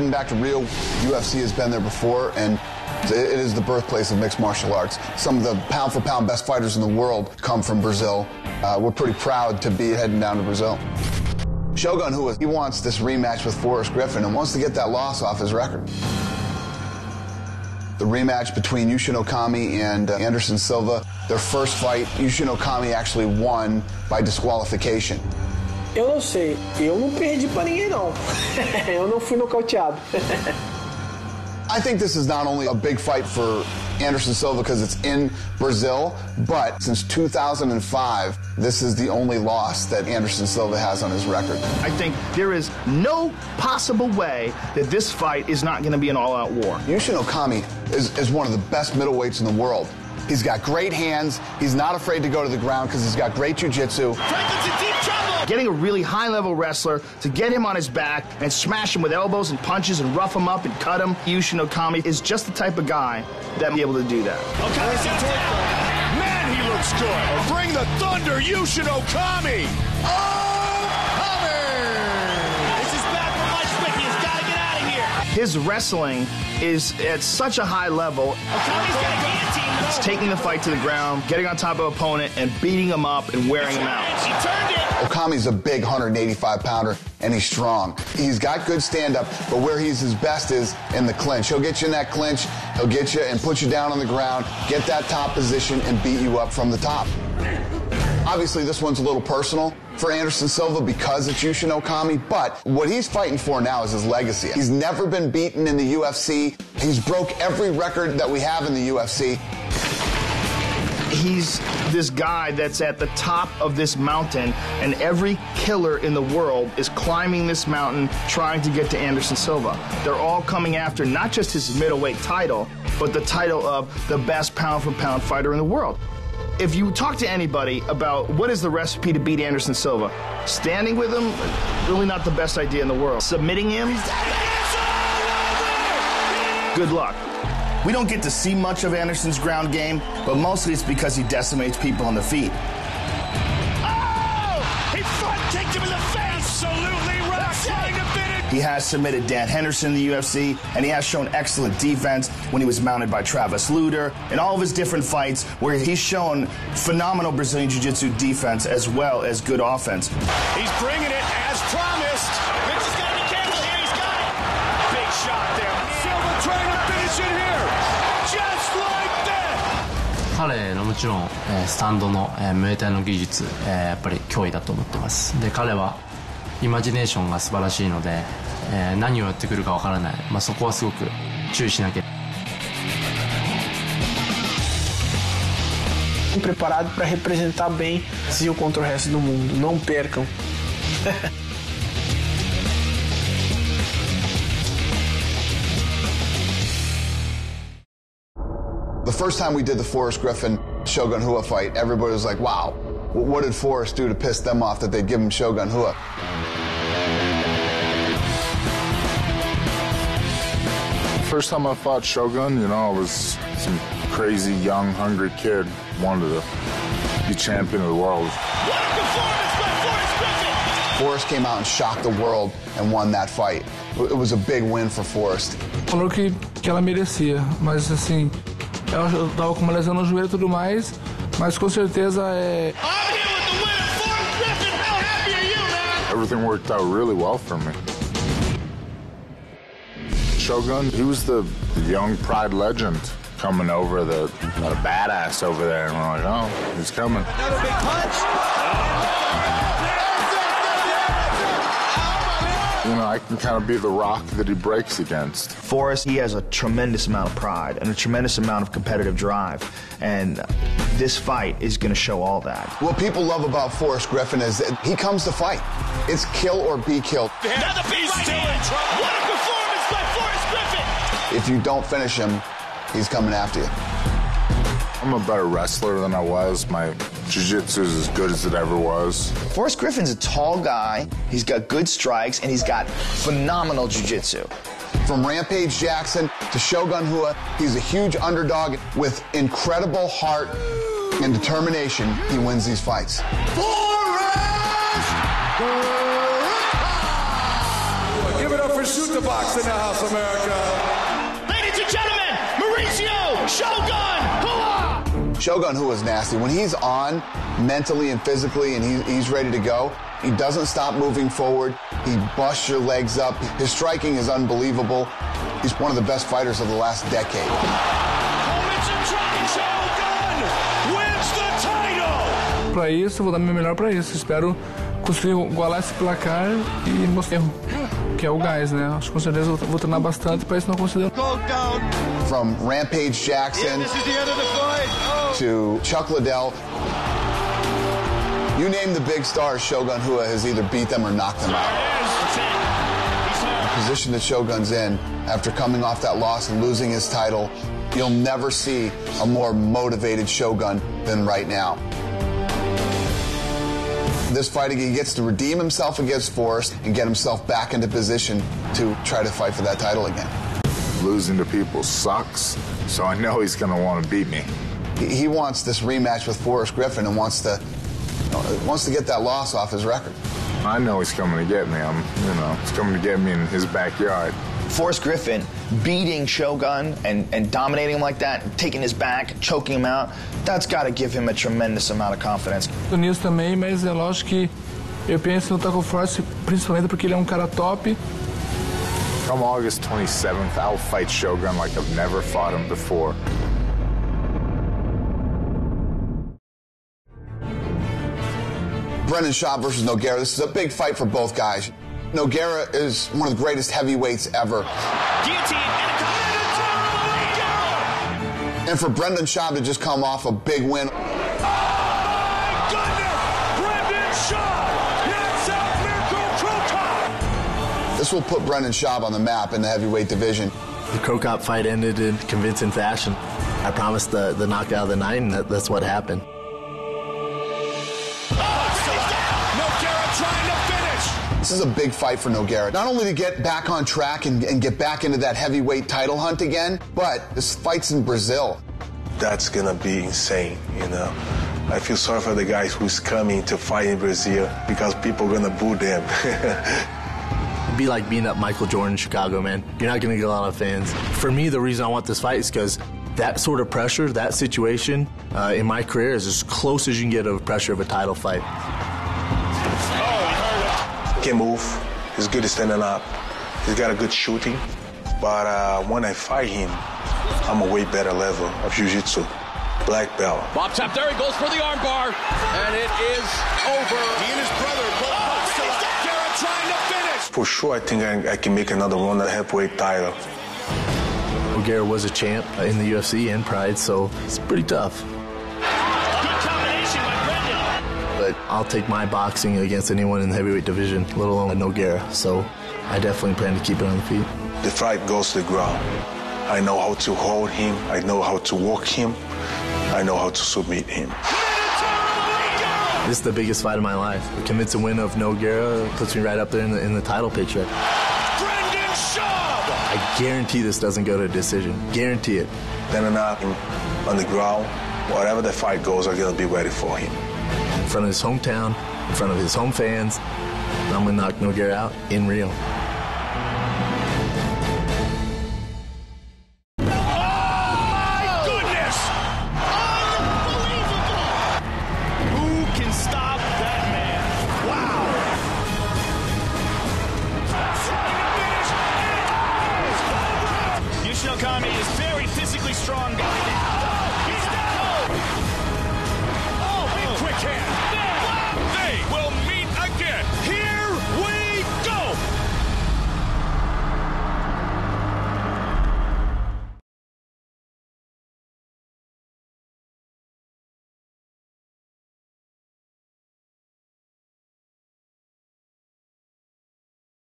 heading back to Rio. UFC has been there before, and it is the birthplace of mixed martial arts. Some of the pound-for-pound best fighters in the world come from Brazil. We're pretty proud to be heading down to Brazil. Shogun Rua, he wants this rematch with Forrest Griffin and wants to get that loss off his record. The rematch between Yushin Okami and Anderson Silva, their first fight, Yushin Okami actually won by disqualification. Eu não sei, eu não perdi pra ninguém não. Eu não fui nocauteado. I think this is not only a big fight for Anderson Silva because it's in Brazil, but since 2005, this is the only loss that Anderson Silva has on his record. I think there is no possible way that this fight is not going to be an all-out war. Yushin Okami is one of the best middleweights in the world. He's got great hands. He's not afraid to go to the ground because he's got great jiu-jitsu. Franklin's in deep trouble! Getting a really high-level wrestler to get him on his back and smash him with elbows and punches and rough him up and cut him. Yushin Okami is just the type of guy that will be able to do that. Okami's in takedown. Man, he looks good. Bring the thunder, Yushin Okami. This is bad for Mike Smith. He's got to get out of here. His wrestling is at such a high level. Okami's got a guillotine. It's taking the fight to the ground, getting on top of an opponent, and beating him up and wearing him out. She turned it. Okami's a big 185-pounder, and he's strong. He's got good stand-up, but where he's his best is in the clinch. He'll get you in that clinch, he'll get you and put you down on the ground, get that top position, and beat you up from the top. Obviously, this one's a little personal for Anderson Silva because it's Yushin Okami, but what he's fighting for now is his legacy. He's never been beaten in the UFC. He's broke every record that we have in the UFC. He's this guy that's at the top of this mountain, and every killer in the world is climbing this mountain trying to get to Anderson Silva. They're all coming after not just his middleweight title, but the title of the best pound-for-pound fighter in the world. If you talk to anybody about what is the recipe to beat Anderson Silva, standing with him, really not the best idea in the world. Submitting him, good luck. We don't get to see much of Anderson's ground game, but mostly it's because he decimates people on the feet. Oh! He front kicked him in the face! Absolutely rock, trying to finish. He has submitted Dan Henderson in the UFC, and he has shown excellent defense when he was mounted by Travis Lutter in all of his different fights where he's shown phenomenal Brazilian Jiu-Jitsu defense as well as good offense. He's bringing it as promised. Vince has got to be careful here. He's got it. Big shot there. Silva trying to finish it here. Just like that. 彼のもちろんスタンドのムエタイの技術やっぱり脅威だと思ってます。で彼はイマジネーションが素晴らしいので何をやってくるかわからない。そこはすごく注意しなきゃ。Preparado para representar bem Brasil contra o resto do mundo. Não percam. The first time we did the Forrest Griffin Shogun Rua fight, everybody was like, wow, what did Forrest do to piss them off that they'd give him Shogun Rua? First time I fought Shogun, I was some crazy, young, hungry kid, wanted to be champion of the world. What a performance by Forrest Griffin! Forrest came out and shocked the world and won that fight. It was a big win for Forrest. Falou que ela merecia, mas assim, ela tava com uma lesão no joelho e tudo mais, mas com certeza é... I'm here with the winner, Forrest Griffin! How happy are you, man? Everything worked out really well for me. Shogun, he was the young pride legend coming over, the badass over there, and we're like, oh, he's coming. Another big punch! I can kind of be the rock that he breaks against. Forrest, he has a tremendous amount of pride and a tremendous amount of competitive drive, and this fight is going to show all that. What people love about Forrest Griffin is that he comes to fight. It's kill or be killed. Another big right hand! What a performance by Forrest Griffin! If you don't finish him, he's coming after you. I'm a better wrestler than I was. My jiu-jitsu is as good as it ever was. Forrest Griffin's a tall guy, he's got good strikes, and he's got phenomenal jiu-jitsu. From Rampage Jackson to Shogun Rua, he's a huge underdog with incredible heart and determination. He wins these fights. Forrest! Give it up for shoot the box in the house, America. Ladies and gentlemen, Mauricio Shogun Hua! Shogun Hua is nasty. When he's on mentally and physically and he's ready to go, he doesn't stop moving forward. He busts your legs up. His striking is unbelievable. He's one of the best fighters of the last decade. Para isso, eu vou dar meu melhor para isso. Espero conseguir igualar esse placar e mostrar que é o gás, né? Acho que com certeza eu vou treinar bastante para isso não considero. From Rampage Jackson to Chuck Liddell, you name the big stars, Shogun Hua has either beat them or knocked them out. The position that Shogun's in after coming off that loss and losing his title, you'll never see a more motivated Shogun than right now. This fight, he gets to redeem himself against Forrest and get himself back into position to try to fight for that title again. Losing to people sucks, so I know he's going to want to beat me. He wants this rematch with Forrest Griffin and wants to get that loss off his record. I know he's coming to get me. He's coming to get me in his backyard. Forrest Griffin beating Shogun and dominating him like that, taking his back, choking him out, that's got to give him a tremendous amount of confidence. Nisso também, mas é lógico que eu penso no Taco Force, principalmente porque ele é cara top. Come August 27th, I'll fight Shogun like I've never fought him before. Brendan Schaub versus Nogueira. This is a big fight for both guys. Nogueira is one of the greatest heavyweights ever. And for Brendan Schaub to just come off a big win. Oh my goodness! Brendan Schaub knocks out Mirko Krokop! This will put Brendan Schaub on the map in the heavyweight division. The Krokop fight ended in convincing fashion. I promised the knockout of the night, and that's what happened. This is a big fight for Nogueira. Not only to get back on track and get back into that heavyweight title hunt again, but this fight's in Brazil. That's gonna be insane, you know. I feel sorry for the guys who's coming to fight in Brazil because people are gonna boo them. It'd be like beating up Michael Jordan in Chicago, man. You're not gonna get a lot of fans. For me, the reason I want this fight is because that sort of pressure, that situation in my career is as close as you can get of pressure of a title fight. Can move. He's good at standing up. He's got a good shooting. But when I fight him, I'm a way better level of jiu-jitsu. Black belt. Bob top there, he goes for the armbar, and it is over. He and his brother both Nogueira trying to finish. For sure, I think I can make another one at heavyweight title. Nogueira was a champ in the UFC and Pride, so it's pretty tough. But I'll take my boxing against anyone in the heavyweight division, let alone Nogueira. So I definitely plan to keep it on the feet. The fight goes to the ground. I know how to hold him. I know how to walk him. I know how to submit him. This is the biggest fight of my life. The convincing win of Nogueira puts me right up there in the title picture. Brendan Schaub! I guarantee this doesn't go to a decision. Guarantee it. Then and up on the ground, whatever the fight goes, I'm going to be ready for him. In front of his hometown, in front of his home fans, I'm going to knock Nogueira out in Rio.